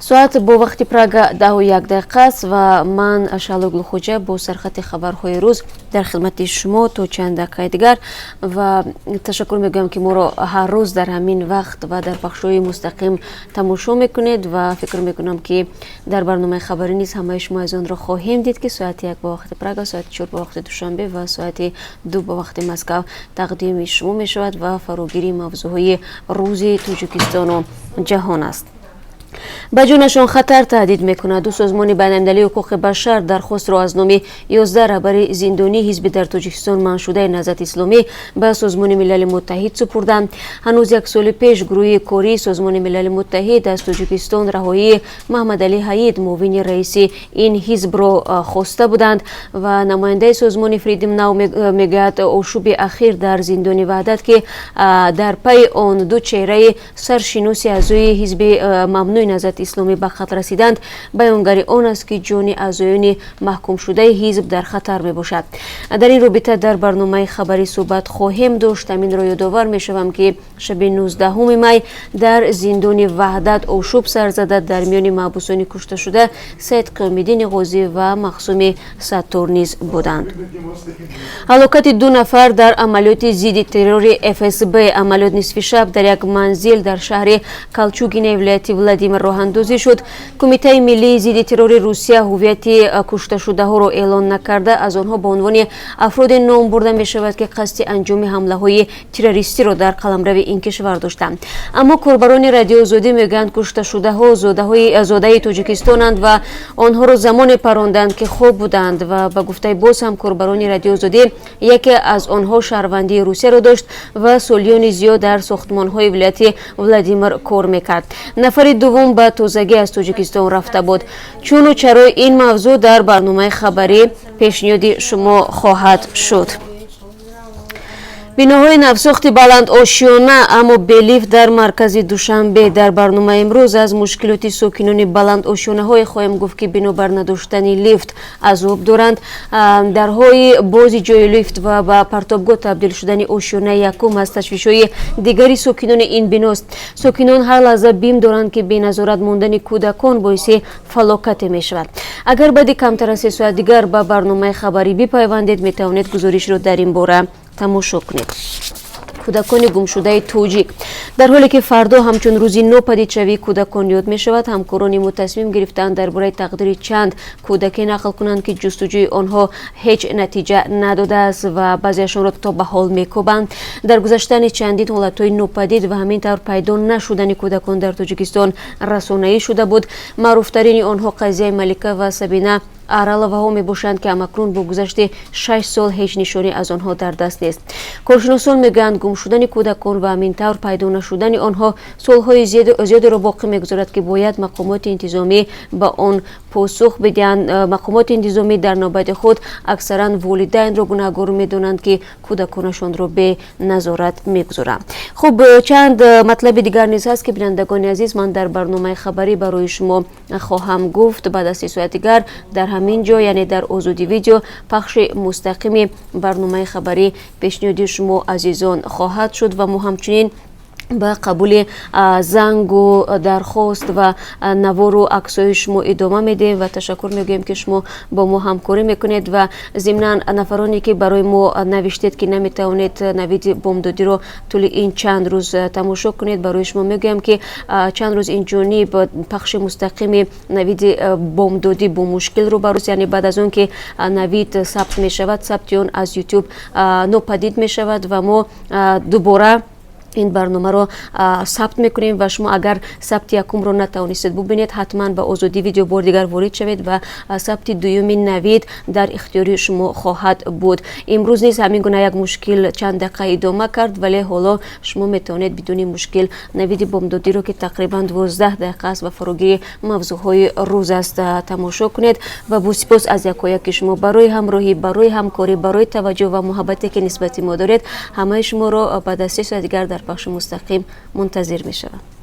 ساعت با وقت پراگ 10:01 است و من شالوگلو خوجه با سرخط خبرهای روز در خدمت شما تا چند دقیقه دیگر و تشکر میگم که ما را هر روز در همین وقت و در بخش‌های مستقیم تماشا میکنید و فکر میکنم که در برنامه خبری نیز همه شما از آن را خواهیم دید که ساعت 1 با وقت پراگ، ساعت 4 با وقت دوشنبه و ساعت 2 با وقت مسکو تقدیم شما می شود و فراگیری موضوعهای روز تاجیکستان و جهان است. به جونشان خطر تهدید میکند. دو سازمان بین‌المللی حقوق بشر درخواست را از نام 11 رهبر زندانی حزب در تاجیکستان منع شده نهضت اسلامی به سازمان ملل متحد سپردند. هنوز یک سال پیش گروه کاری سازمان ملل متحد از تاجیکستان رهایی محمد علی حید معاون رئیس این حزب را خواسته بودند و نماینده سازمان فریدم ناو میگوید آشوب اخیر در زندان وحدت که در پی آن دو چهره سرشناس اعضای حزب ممنوع نهضت اسلامی به خطر رسیدند بیانگر آن است که جان اعضایان محکوم شده حزب در خطر می باشد. در این رابطه در برنامه خبری صحبت خواهیم داشت. همین را یادآور می شوم که شب 19 می در زندان وحدت آشوب سر زده در میان محبوسان کشته شده سید قیام‌الدین غازی و مخصوم ستار نیز بودند. هلاکت دو نفر در عملیات ضد ترور FSB عملیات نصف شب در یک منزل در شهر کالچوگین ولایت ولادیمیر راه اندازی شد. کمیته ملی ضد ترور روسیه هویت کشته شده ها را اعلان نکرده. از آنها به عنوان افراد نام برده می شود که قصد انجام حمله های تروریستی را در قلمرو این کشور داشتند. اما کاربران رادیو آزادی میگویند کشته شده ها زاده تاجیکستانند و آنها را زمان پراندند که خوب بودند و به گفته باز هم کاربران رادیو آزادی یکی از آنها شهروندی روسیه را داشت و سالیان زیاد در ساختمان های ولایت ولادیمیر کار میکرد. نفر دوم به تازگی از تاجیکستان رفته بود. چون و چرا این موضوع در برنامه خبری پیشنهاد شما خواهد شد. بناهای نوساخت بلند آشیانه اما بلیفت در مرکز دوشنبه. در برنامه امروز از مشکلات ساکنان بلند آشیانه های خواهیم گفت که بنابر نداشتن لیفت عذاب دارند. درهای بازی جای لیفت و به پرتابگاه تبدیل شدن آشیانه یکم از تشویش‌های دیگری ساکنان این بناست. ساکنان هر لحظه بیم دارند که بی نظارت ماندن کودکان باعث فلاکت می شود. اگر بعد کمتر از 3 ساعت دیگر به برنامه خبری بپیوندید می توانید گزارش را در این باره تماشا کنید. کودکان گمشده تاجیک در حالی که فردا همچون روزی نو پدید شوی کودکان یاد می شود، همکاران ما تصمیم گرفتند درباره تقدیر چند کودک نقل کنند که جستجوی آنها هیچ نتیجه نداده است و بعضیشان را تا به حال میکوبند. در گذشتن چندین حالتهای نوپدید و همینطور پیدا نشدن کودکان در تاجیکستان رسانه‌ای شده بود. معروفترین آنها قضیه ملکه و سبینه ارالووا ها می باشند که همکنون با گذشت 6 سال هیچ نشانی از آنها در دست نیست. کارشناسان میگویند گم شدن کودکان و همینطور پیدا نشدن آنها سالهای زیادی را باقی میگذارد که باید مقامات انتظامی به آن پاسخ بدهند. مقامات انتظامی در نوبت خود اکثرا والدین را گناهکار میدانند که کودکانشان را به نظارت میگذارند. خب چند مطلب دیگر نیز هست که بینندگان عزیز من در برنامه خبری برای شما خواهم گفت. بعد از 3 ساعت دیگر در همین جا یعنی در آزادی ویدیو پخش مستقیم برنامه خبری پیشنهاد شما عزیزان خواهد شد و ما همچنین به قبول زنگ و درخواست و نوار و عکس‌های شما ادامه میدیم و تشکر میگیم که شما با ما همکاری میکنید و ضمن نفرانی که برای ما نوشتید که نمیتوانید نوید بامدادی رو طول این چند روز تماشا کنید، برای شما میگم که چند روز اینجوری با پخش مستقیم نوید بامدادی با مشکل رو بروست، یعنی بعد از اون که نوید ثبت میشود ثبت اون از یوتیوب ناپدید میشود و ما دوباره این برنامه رو ثبت میکنیم و شما اگر ثبت یکم رو نتوانستید ببینید حتما به آزادی ویدیو بار دیگر وارد شوید و ثبت دوم نوید در اختیار شما خواهد بود. امروز نیز همین گونه یک مشکل چند دقیقه ادامه کرد ولی حالا شما میتونید بدون مشکل نوید بامدادی رو که تقریبا 12 دقیقه است و فراگیری موضوعهای روز است تماشا کنید و با سپاس از یکایک شما برای همراهی، برای همکاری، برای توجه و محبتی که نسبت ما دارید. همه شما رو بعد از 3 ساعت دیگر در بخش مستقیم منتظر می شود.